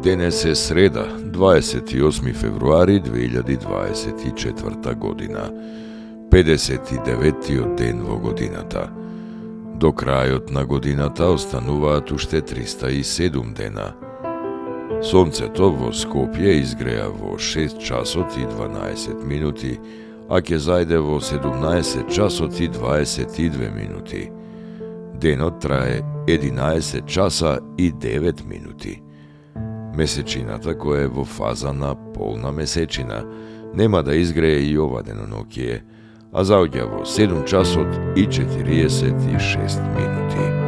Денес е среда, 28. февруари 2024 година, 59-тиот ден во годината. До крајот на годината остануваат уште 307 дена. Сонцето во Скопје изгреа во 6 часот и 12 минути, а ќе зајде во 17 часот и 22 минути. Денот трае 11 часа и 9 минути. Месечината, која е во фаза на полна месечина, нема да изгрее и ова денонокие, а заоѓа во 7 часот и 46 минути.